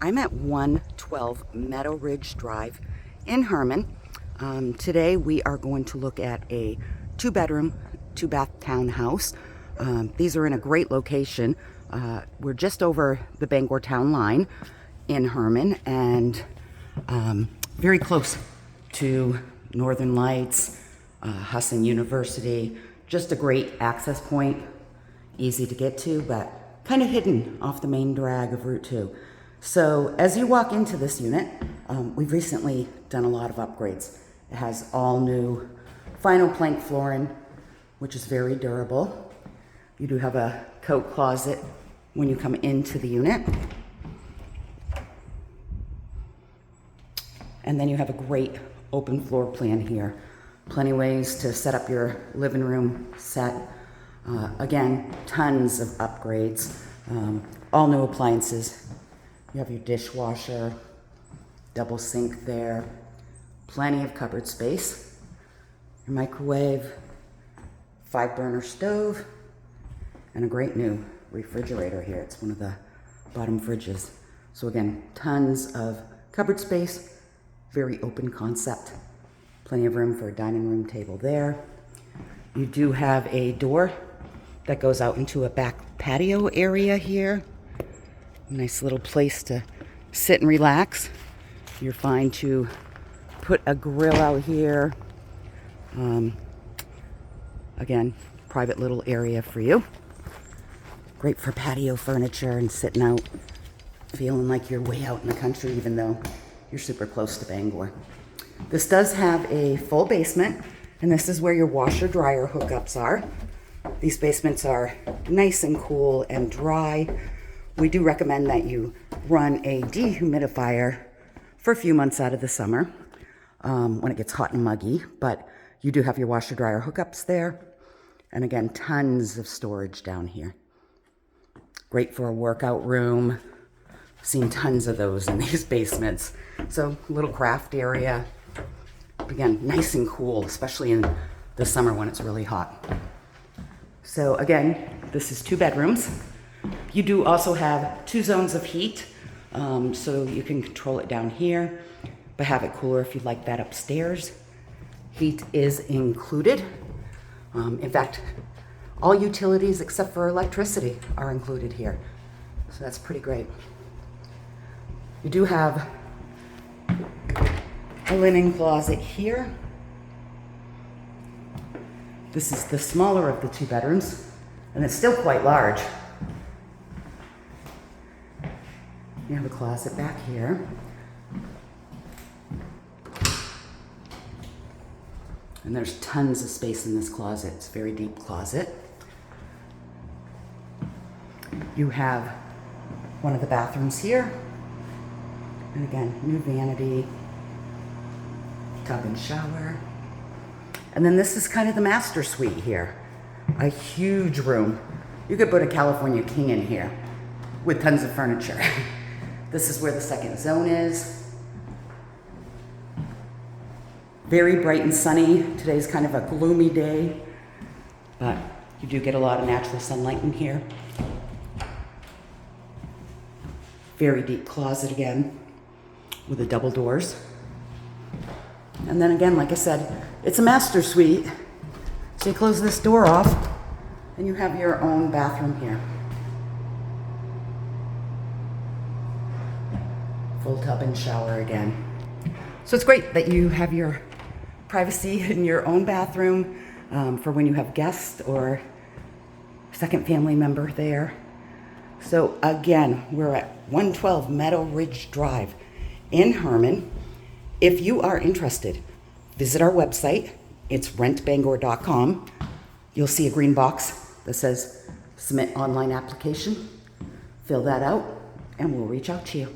I'm at 112 Meadow Ridge Drive in Herman. Today we are going to look at a 2-bedroom, 2-bath townhouse. These are in a great location. We're just over the Bangor town line in Herman and very close to Northern Lights, Husson University. Just a great access point, easy to get to, but kind of hidden off the main drag of Route 2. So as you walk into this unit, we've recently done a lot of upgrades. It has all new vinyl plank flooring, which is very durable. You do have a coat closet when you come into the unit. And then you have a great open floor plan here. Plenty of ways to set up your living room set. Again, tons of upgrades, all new appliances. You have your dishwasher, double sink there, plenty of cupboard space, your microwave, 5-burner stove, and a great new refrigerator here. It's one of the bottom fridges. So again, tons of cupboard space, very open concept. Plenty of room for a dining room table there. You do have a door that goes out into a back patio area here. Nice little place to sit and relax. You're fine to put a grill out here. Again, private little area for you. Great for patio furniture and sitting out, feeling like you're way out in the country, even though you're super close to Bangor. This does have a full basement, and this is where your washer dryer hookups are. These basements are nice and cool and dry. We do recommend that you run a dehumidifier for a few months out of the summer when it gets hot and muggy, but you do have your washer dryer hookups there. And again, tons of storage down here. Great for a workout room. Seen tons of those in these basements. So a little craft area. Again, nice and cool, especially in the summer when it's really hot. So again, this is 2 bedrooms. You do also have 2 zones of heat, so you can control it down here, but have it cooler if you'd like that upstairs. Heat is included. In fact, all utilities except for electricity are included here. So that's pretty great. You do have a linen closet here. This is the smaller of the 2 bedrooms, and it's still quite large. You have a closet back here. And there's tons of space in this closet. It's a very deep closet. You have one of the bathrooms here. And again, new vanity, tub and shower. And then this is kind of the master suite here. A huge room. You could put a California king in here with tons of furniture. This is where the second zone is. Very bright and sunny. Today's kind of a gloomy day, but you do get a lot of natural sunlight in here. Very deep closet again with the double doors. And then again, like I said, it's a master suite. So you close this door off and you have your own bathroom here. Full tub and shower again. So it's great that you have your privacy in your own bathroom for when you have guests or second family member there. So again, we're at 112 Meadow Ridge Drive in Herman. If you are interested, visit our website. It's rentbangor.com. You'll see a green box that says submit online application. Fill that out and we'll reach out to you.